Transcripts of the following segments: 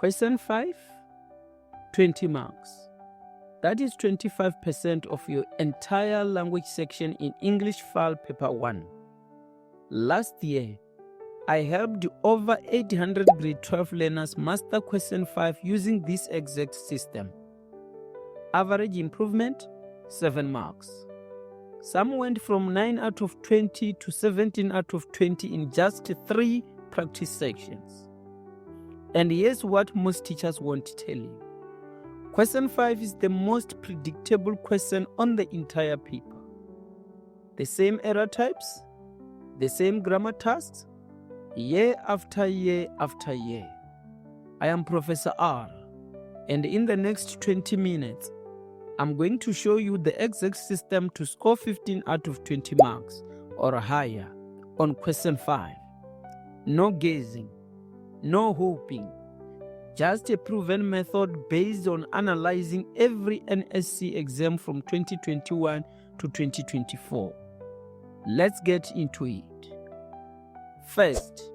Question 5, 20 marks. That is 25% of your entire language section in English FAL Paper 1. Last year, I helped over 800 grade 12 learners master question 5 using this exact system. Average improvement, 7 marks. Some went from 9 out of 20 to 17 out of 20 in just 3 practice sections. And here's what most teachers won't tell you. Question 5 is the most predictable question on the entire paper. The same error types, the same grammar tasks, year after year after year. I am Professor R, and in the next 20 minutes, I'm going to show you the exact system to score 15 out of 20 marks or higher on question 5. No guessing, no hoping, just a proven method based on analyzing every NSC exam from 2021 to 2024. Let's get into it. First,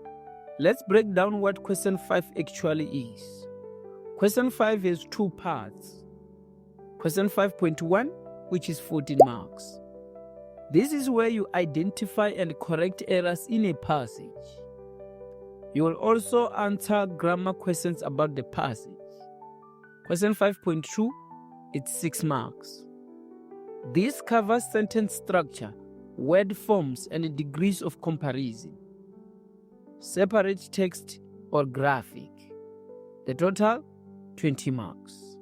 let's break down what question 5 actually is. Question 5 has 2 parts. Question 5.1, which is 14 marks. This is where you identify and correct errors in a passage. You will also answer grammar questions about the passage. Question 5.2, it's 6 marks. This covers sentence structure, word forms, and degrees of comparison. Separate text or graphic. The total, 20 marks.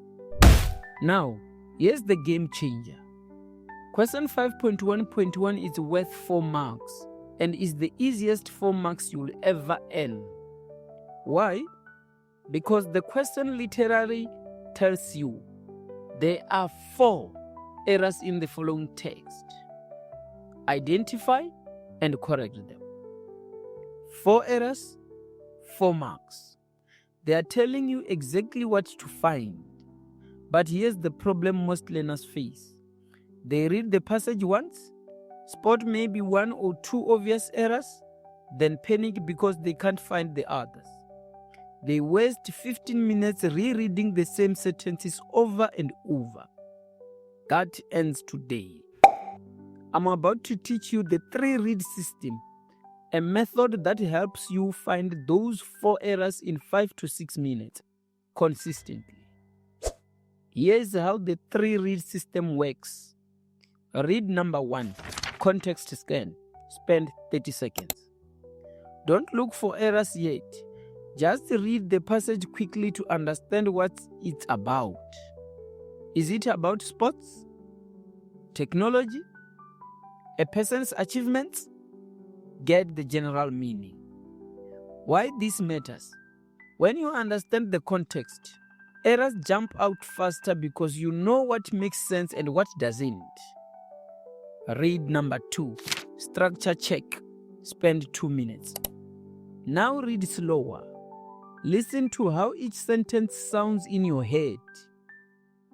Now, here's the game changer. Question 5.1.1 is worth 4 marks and is the easiest 4 marks you'll ever earn. Why? Because the question literally tells you there are 4 errors in the following text. Identify and correct them. 4 errors, 4 marks. They are telling you exactly what to find. But here's the problem most learners face. They read the passage once, spot maybe 1 or 2 obvious errors, then panic because they can't find the others. They waste 15 minutes rereading the same sentences over and over. That ends today. I'm about to teach you the 3-read system, a method that helps you find those 4 errors in 5 to 6 minutes consistently. Here's how the 3-read system works. Read number 1, context scan. Spend 30 seconds. Don't look for errors yet. Just read the passage quickly to understand what it's about. Is it about sports? Technology? A person's achievements? Get the general meaning. Why this matters? When you understand the context, errors jump out faster because you know what makes sense and what doesn't. Read number 2, structure check. Spend 2 minutes. Now read slower. Listen to how each sentence sounds in your head.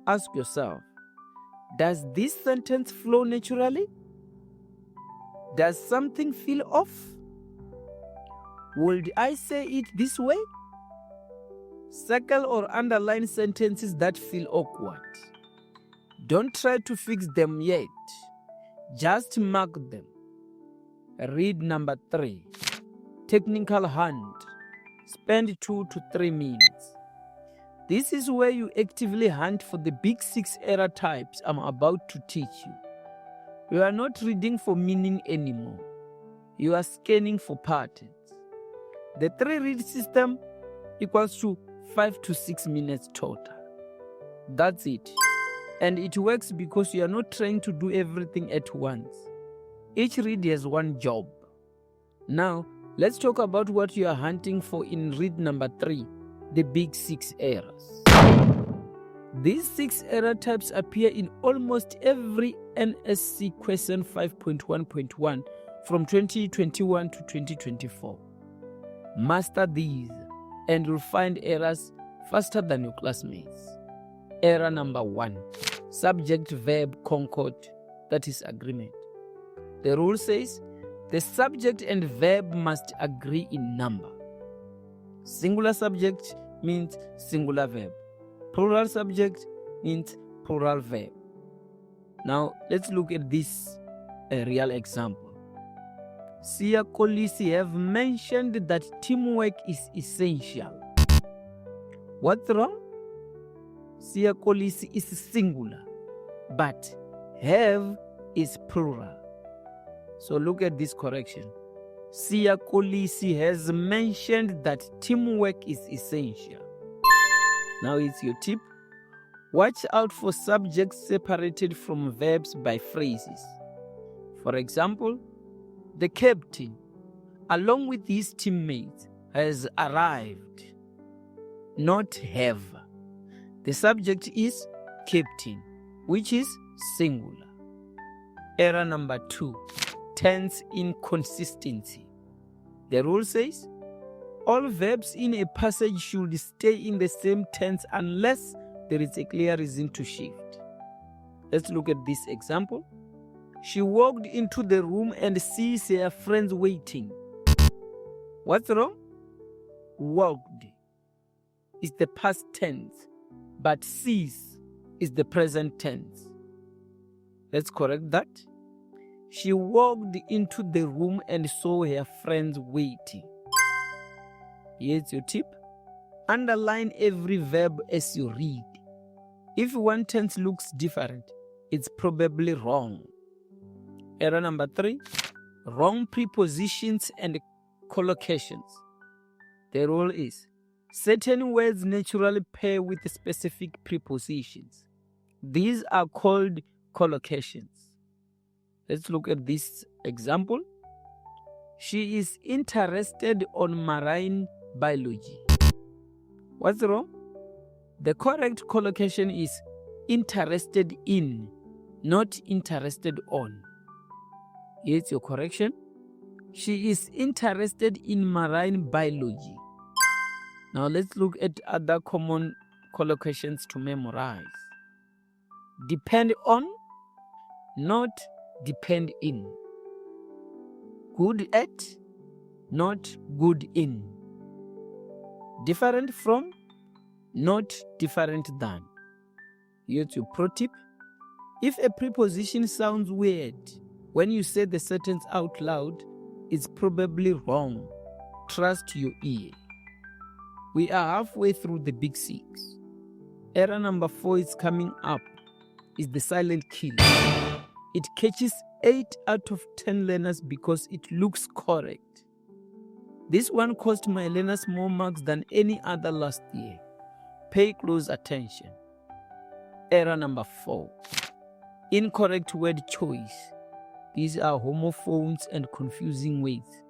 Ask yourself, does this sentence flow naturally? Does something feel off? Would I say it this way? Circle or underline sentences that feel awkward. Don't try to fix them yet. Just mark them. Read number 3. Technical hunt. Spend 2 to 3 minutes. This is where you actively hunt for the big 6 error types I'm about to teach you. You are not reading for meaning anymore. You are scanning for patterns. The 3-read system equals to 5 to 6 minutes total. That's it. And it works because you are not trying to do everything at once. Each read has one job. Now, let's talk about what you are hunting for in read number 3, the big 6 errors. These 6 error types appear in almost every NSC question 5.1.1 from 2021 to 2024. Master these and you'll find errors faster than your classmates. Error number 1, subject-verb concord, that is agreement. The rule says the subject and verb must agree in number. Singular subject means singular verb. Plural subject means plural verb. Now, let's look at this real example. Sia Kolisi have mentioned that teamwork is essential. What's wrong? Sia Kolisi is singular, but have is plural. So look at this correction. Sia Kolisi has mentioned that teamwork is essential. Now it's your tip. Watch out for subjects separated from verbs by phrases. For example, the captain, along with his teammates, has arrived, not have. The subject is captain, which is singular. Error number 2, tense inconsistency. The rule says, all verbs in a passage should stay in the same tense unless there is a clear reason to shift. Let's look at this example. She walked into the room and sees her friends waiting. What's wrong? Walked is the past tense, but sees is the present tense. Let's correct that. She walked into the room and saw her friends waiting. Here's your tip. Underline every verb as you read. If one tense looks different, it's probably wrong. Error number 3, wrong prepositions and collocations. The rule is, certain words naturally pair with specific prepositions. These are called collocations. Let's look at this example. She is interested on marine biology. What's wrong? The correct collocation is interested in, not interested on. Here's your correction. She is interested in marine biology. Now let's look at other common collocations to memorize. Depend on, not depend in. Good at, not good in. Different from, not different than. Here's your pro tip. If a preposition sounds weird when you say the sentence out loud, it's probably wrong. Trust your ear. We are halfway through the big 6. Error number 4 is coming up. Is the silent killer. It catches 8 out of 10 learners because it looks correct. This one cost my learners more marks than any other last year. Pay close attention. Error number 4. Incorrect word choice. These are homophones and confusing words.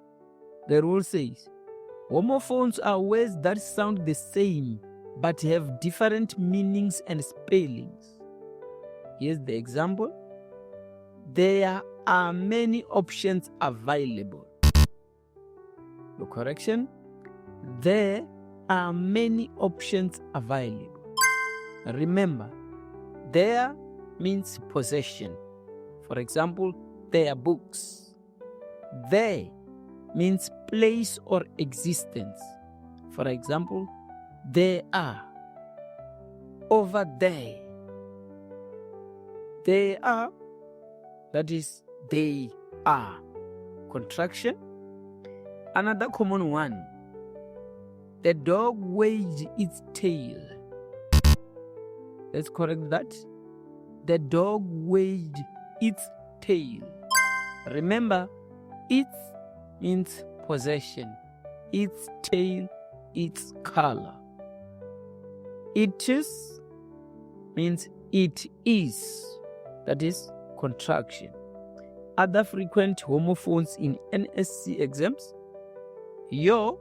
The rule says, homophones are words that sound the same but have different meanings and spellings. Here's the example. There are many options available. The correction. There are many options available. Remember, there means possession. For example, there are books. There means place or existence. For example, there are. Over there. They are, that is, they are. Contraction. Another common one. The dog wagged its tail. Let's correct that. The dog wagged its tail. Remember, it means possession. Its tail, its color. It is means it is. That is contraction. Other frequent homophones in NSC exams. Your,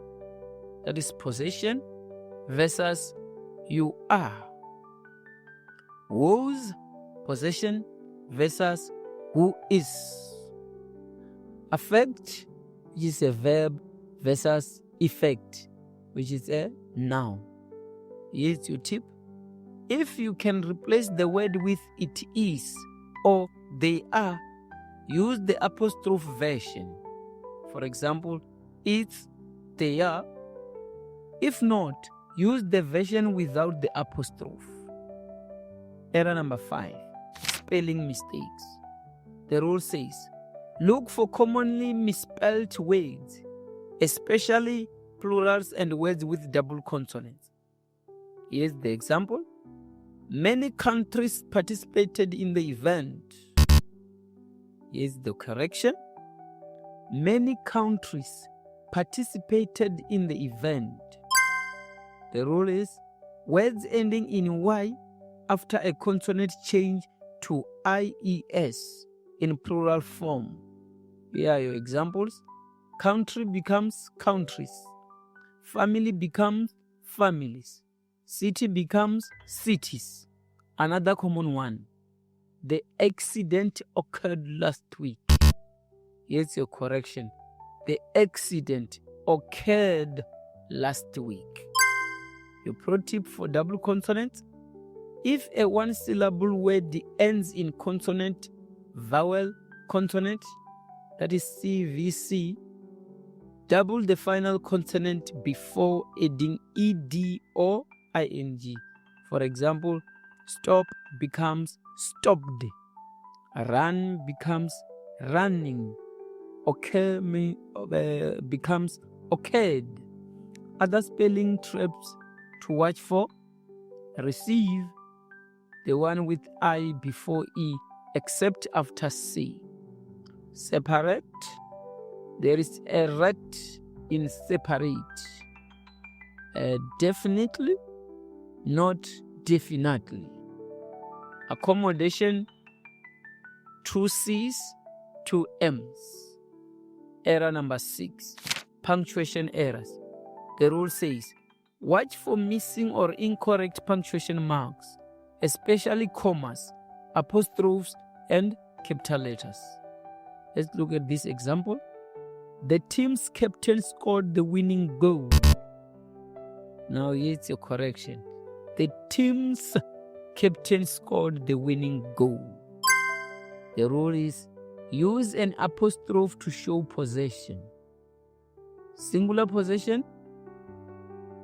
that is possession, versus you are. Was, possession, versus who is. Affect, which is a verb, versus effect, which is a noun. Here's your tip. If you can replace the word with it is or they are, use the apostrophe version. For example, it's they are. If not, Use the version without the apostrophe. Error number 5, spelling mistakes. The rule says, look for commonly misspelled words, especially plurals and words with double consonants. Here's the example. Many countries participated in the event. Here's the correction. Many countries participated in the event. The rule is, words ending in Y after a consonant change to IES in plural form. Here are your examples. Country becomes countries. Family becomes families. City becomes cities. Another common one. The accident occurred last week. Here's your correction. The accident occurred last week. Your pro tip for double consonants. If a one-syllable word ends in consonant, vowel, consonant, that is CVC, double the final consonant before adding ED or ING. For example, stop becomes stopped. Run becomes running. Occur becomes occurred. Other spelling traps to watch for: receive, the one with I before E except after C. Separate, there is a ret in separate. Definitely, not definitely. Accommodation, 2 C's, 2 M's. Error number 6, punctuation errors. The rule says, watch for missing or incorrect punctuation marks, especially commas, apostrophes, and capital letters. Let's look at this example. The team's captain scored the winning goal. Now here's your correction. The team's captain scored the winning goal. The rule is, use an apostrophe to show possession. Singular possession,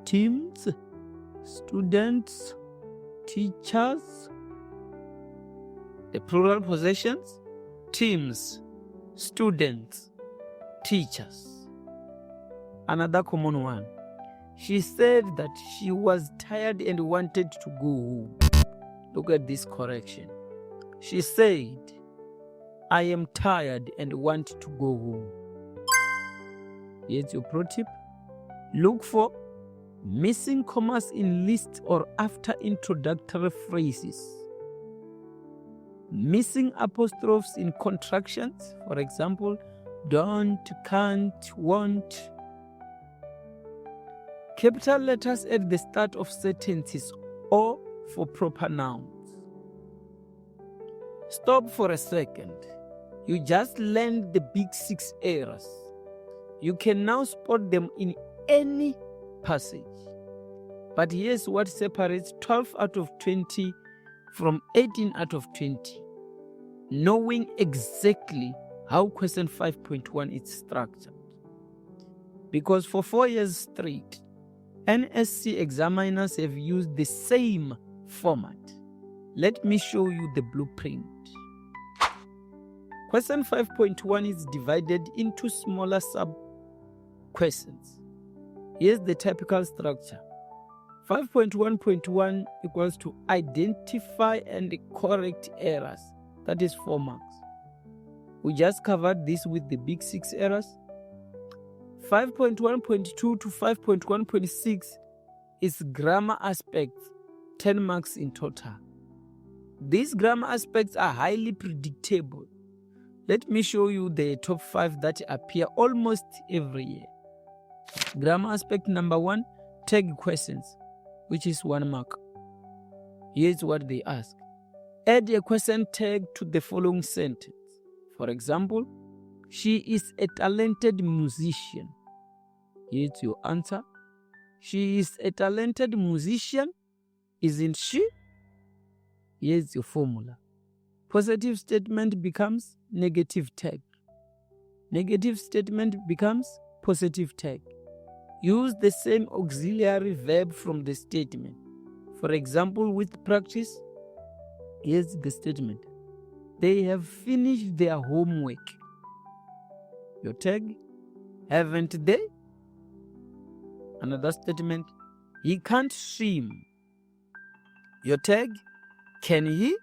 teams, students, teachers. The plural possessions, teams, students, teachers. Another common one. She said that she was tired and wanted to go home. Look at this correction. She said, I am tired and want to go home. Here's your pro tip. Look for missing commas in lists or after introductory phrases. Missing apostrophes in contractions. For example, don't, can't, won't. Capital letters at the start of sentences or for proper nouns. Stop for a second. You just learned the big 6 errors. You can now spot them in any passage. But here's what separates 12 out of 20 from 18 out of 20. Knowing exactly how question 5.1 is structured. Because for 4 years straight, NSC examiners have used the same format. Let me show you the blueprint. Question 5.1 is divided into smaller sub-questions. Here's the typical structure. 5.1.1 equals to identify and correct errors. That is 4 marks. We just covered this with the big 6 errors. 5.1.2 to 5.1.6 is grammar aspects, 10 marks in total. These grammar aspects are highly predictable. Let me show you the top 5 that appear almost every year. Grammar aspect number 1, tag questions, which is 1 mark. Here's what they ask. Add a question tag to the following sentence. For example, she is a talented musician. Here's your answer. She is a talented musician, isn't she? Here's your formula. Positive statement becomes negative tag. Negative statement becomes positive tag. Use the same auxiliary verb from the statement. For example, with practice, here's the statement. They have finished their homework. Your tag, haven't they? Another statement, he can't swim. Your tag, can he?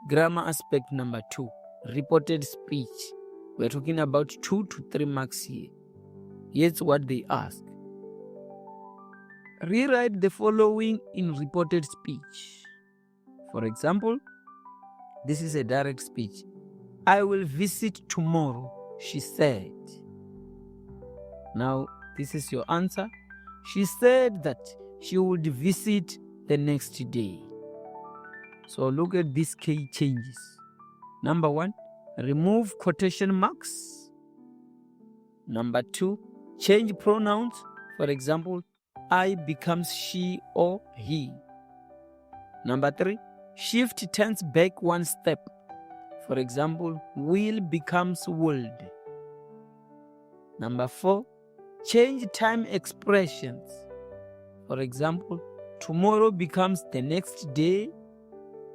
Grammar aspect number 2, reported speech. We're talking about 2 to 3 marks here. Here's what they ask. Rewrite the following in reported speech. For example, this is a direct speech. I will visit tomorrow, she said. Now, this is your answer. She said that she would visit the next day. So look at these key changes. Number 1, remove quotation marks. Number 2, change pronouns. For example, I becomes she or he. Number 3, shift tense back 1 step. For example, will becomes would. Number 4, change time expressions. For example, tomorrow becomes the next day.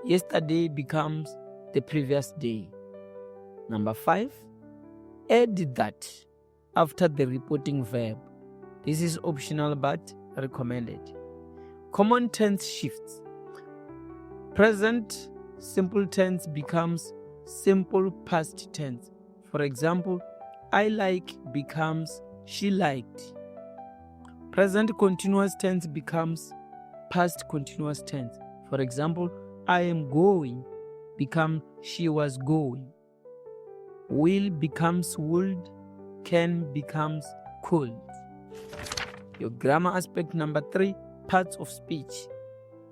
Yesterday becomes the previous day. Number 5, add that after the reporting verb. This is optional but recommended. Common tense shifts. Present simple tense becomes simple past tense. For example, I like becomes she liked. Present continuous tense becomes past continuous tense. For example, I am going becomes she was going. Will becomes would. Can becomes could. Your grammar aspect number 3, parts of speech.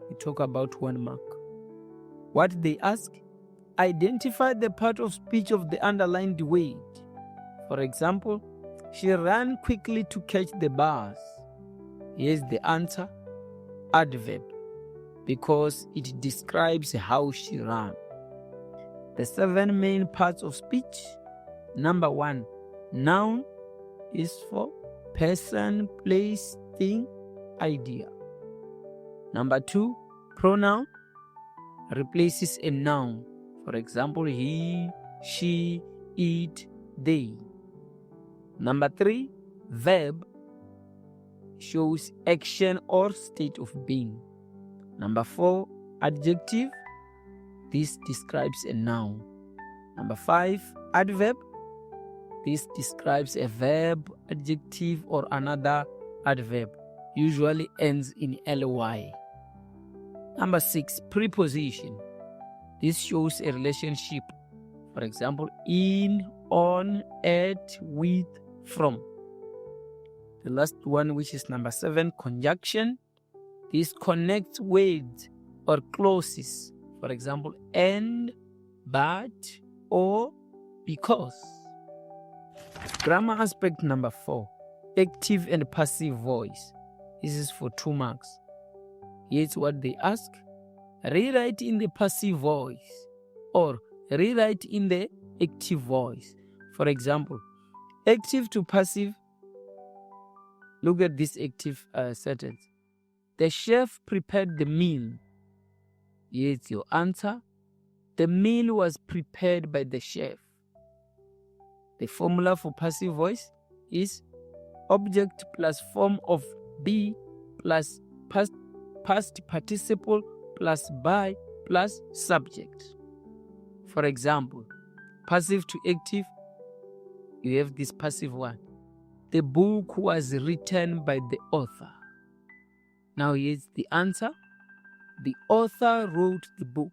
We talk about 1 mark. What they ask? Identify the part of speech of the underlined word. For example, she ran quickly to catch the bus. Here's the answer, adverb, because it describes how she ran. The 7 main parts of speech. Number 1, noun is for person, place, thing, idea. Number 2, pronoun replaces a noun. For example, he, she, it, they. Number 3, verb shows action or state of being. Number 4, adjective. This describes a noun. Number 5, adverb. This describes a verb, adjective, or another adverb. Usually ends in ly. Number 6, preposition. This shows a relationship. For example, in, on, at, with, from. The last one, which is number 7, conjunction. This connects words or clauses. For example, and, but, or, because. Grammar aspect number 4, active and passive voice. This is for 2 marks. Here's what they ask. Rewrite in the passive voice or rewrite in the active voice. For example, active to passive. Look at this active sentence. The chef prepared the meal. Here's your answer. The meal was prepared by the chef. The formula for passive voice is object plus form of be plus past participle plus by plus subject. For example, passive to active, you have this passive one. The book was written by the author. Now here's the answer. The author wrote the book.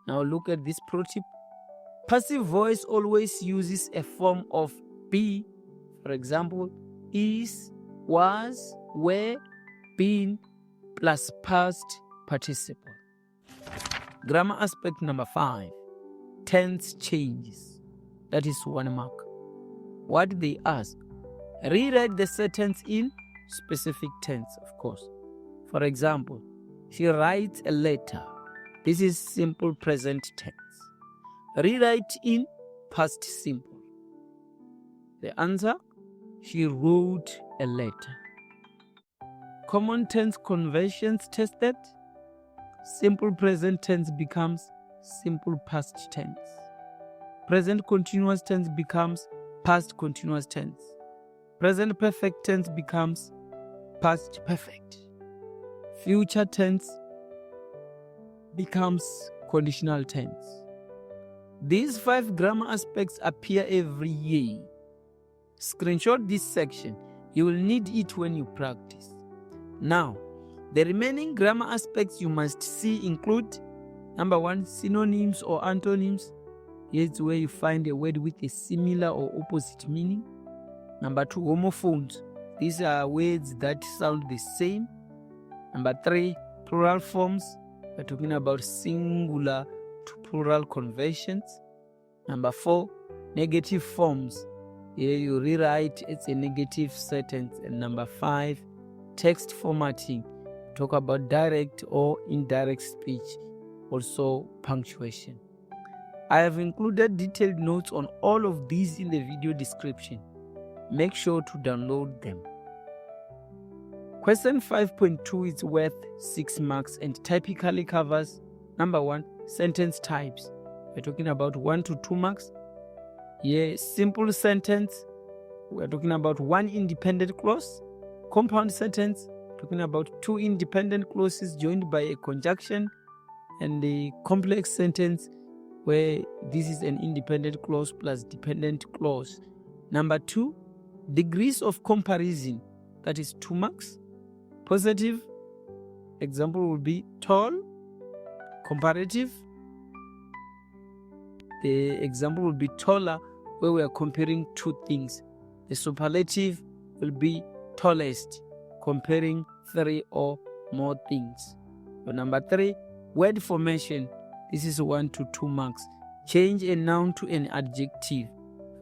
Now look at this pro tip. Passive voice always uses a form of be. For example, is, was, were, been, plus past participle. Grammar aspect number 5. Tense changes. That is 1 mark. What they ask? Rewrite the sentence in specific tense, of course. For example, she writes a letter. This is simple present tense. Rewrite in past simple. The answer, She wrote a letter. Common tense conversions tested. Simple present tense becomes simple past tense. Present continuous tense becomes past continuous tense. Present perfect tense becomes past perfect. Future tense becomes conditional tense. These 5 grammar aspects appear every year. Screenshot this section. You will need it when you practice. Now, the remaining grammar aspects you must see include: number 1, synonyms or antonyms. Here's where you find a word with a similar or opposite meaning. Number 2, homophones. These are words that sound the same. Number 3, plural forms. We're talking about singular to plural conversions. Number 4, negative forms. Here you rewrite it's a negative sentence. And number 5, text formatting. Talk about direct or indirect speech. Also punctuation. I have included detailed notes on all of these in the video description. Make sure to download them. Question 5.2 is worth 6 marks and typically covers: number 1, sentence types. We're talking about 1 to 2 marks. Here, simple sentence. We're talking about 1 independent clause. Compound sentence. Talking about 2 independent clauses joined by a conjunction. And the complex sentence, where this is an independent clause plus dependent clause. Number 2, degrees of comparison. That is 2 marks. Positive, example will be tall. Comparative, the example will be taller, where we are comparing 2 things. The superlative will be tallest, comparing 3 or more things. So number 3, word formation. This is 1 to 2 marks. Change a noun to an adjective.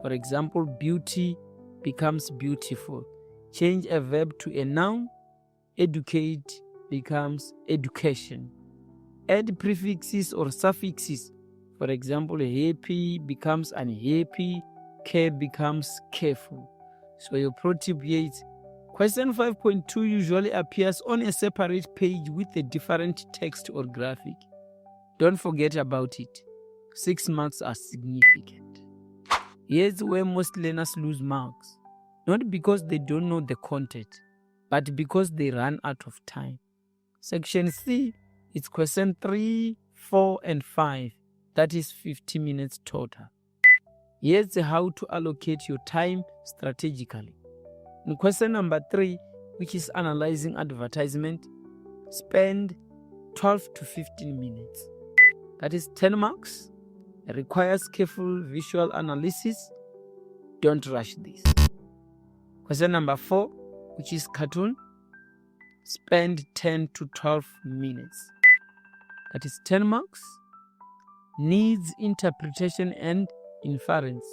For example, beauty becomes beautiful. Change a verb to a noun. Educate becomes education. Add prefixes or suffixes. For example, happy becomes unhappy. Care becomes careful. So your pro tip here is: question 5.2 usually appears on a separate page with a different text or graphic. Don't forget about it. 6 marks are significant. Here's where most learners lose marks. Not because they don't know the content, but because they run out of time. Section C, it's question 3, 4, and 5. That is 50 minutes total. Here's how to allocate your time strategically. In question number 3, which is analyzing advertisement, spend 12 to 15 minutes. That is 10 marks. It requires careful visual analysis. Don't rush this. Question number 4, which is cartoon, spend 10 to 12 minutes. That is 10 marks. Needs interpretation and inference.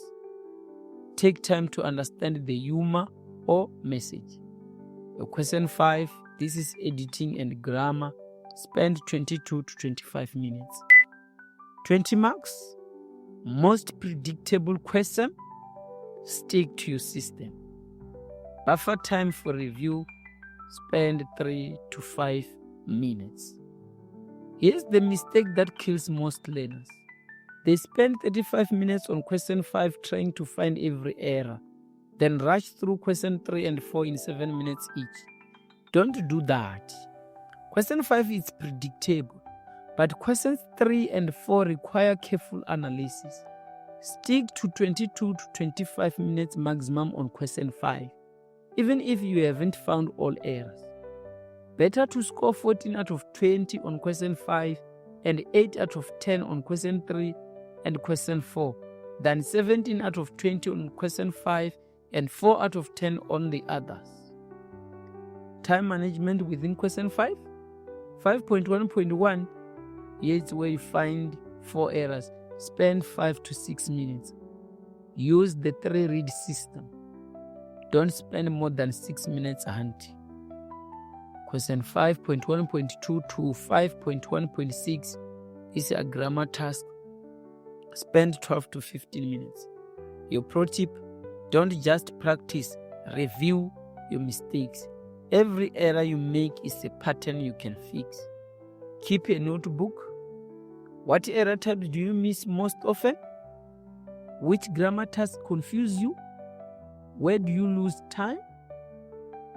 Take time to understand the humor or message. Question 5, this is editing and grammar. Spend 22 to 25 minutes. 20 marks. Most predictable question. Stick to your system. Buffer time for review. Spend 3 to 5 minutes. Here's the mistake that kills most learners. They spend 35 minutes on question 5 trying to find every error, then rush through question 3 and 4 in 7 minutes each. Don't do that. Question 5 is predictable, but questions 3 and 4 require careful analysis. Stick to 22 to 25 minutes maximum on question 5, even if you haven't found all errors. Better to score 14 out of 20 on question 5 and 8 out of 10 on question 3 and question 4 than 17 out of 20 on question 5 and 4 out of 10 on the others. Time management within question 5. 5.1.1, here is where you find 4 errors. Spend 5 to 6 minutes. Use the 3-read system. Don't spend more than 6 minutes hunting. Question 5.1.2 to 5.1.6 is a grammar task. Spend 12 to 15 minutes. Your pro tip, don't just practice, Review your mistakes. Every error you make is a pattern you can fix. Keep a notebook. What error types do you miss most often? Which grammar tasks confuse you? Where do you lose time?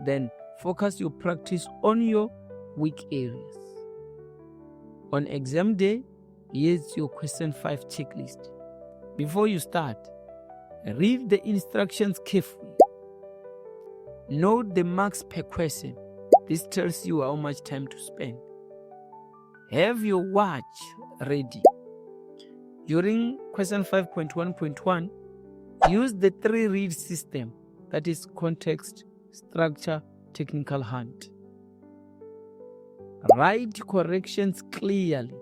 Then focus your practice on your weak areas. On exam day, here's your question 5 checklist. Before you start, read the instructions carefully. Note the marks per question. This tells you how much time to spend. Have your watch ready. During question 5.1.1, use the 3-read system, that is context, structure, technical hint. Write corrections clearly.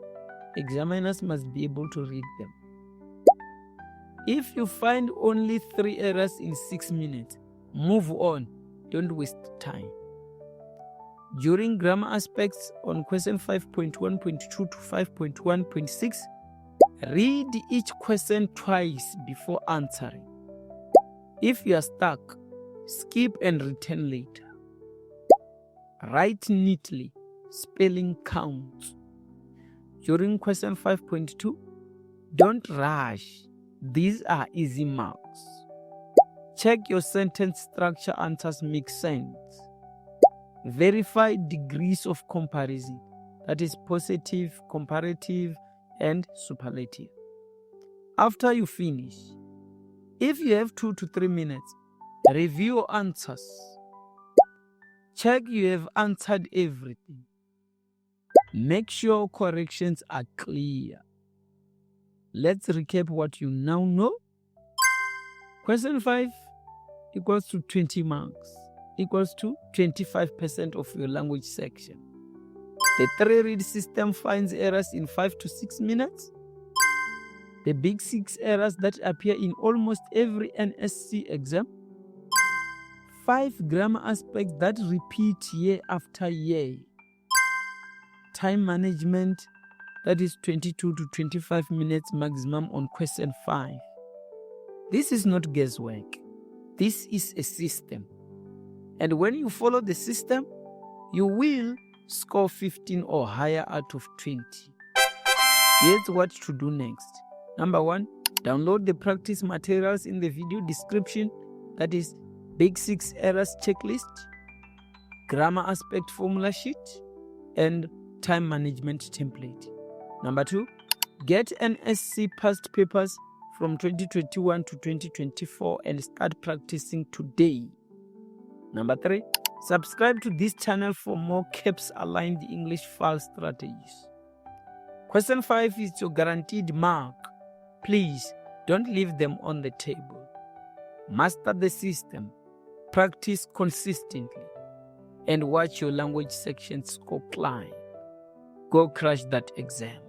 Examiners must be able to read them. If you find only 3 errors in 6 minutes, move on. Don't waste time. During grammar aspects on question 5.1.2 to 5.1.6, read each question twice before answering. If you are stuck, skip and return later. Write neatly. Spelling counts. During question 5.2, don't rush. These are easy marks. Check your sentence structure answers make sense. Verify degrees of comparison, that is positive, comparative, and superlative. After you finish, if you have 2 to 3 minutes, review your answers. Check you have answered everything. Make sure corrections are clear. Let's recap what you now know. Question 5 equals to 20 marks, equals to 25% of your language section. The 3-read system finds errors in 5 to 6 minutes. The big 6 errors that appear in almost every NSC exam. 5 grammar aspects that repeat year after year. Time management, that is 22 to 25 minutes maximum on question 5. This is not guesswork. This is a system. And when you follow the system, you will score 15 or higher out of 20. Here's what to do next. Number 1, download the practice materials in the video description, that is Big 6 Errors Checklist, Grammar Aspect Formula Sheet, and Time Management Template. Number 2, get NSC past papers from 2021 to 2024 and start practicing today. Number 3, subscribe to this channel for more CAPS-aligned English FAL strategies. Question 5 is your guaranteed mark. Please don't leave them on the table. Master the system, practice consistently, and watch your language section score climb. Go crush that exam.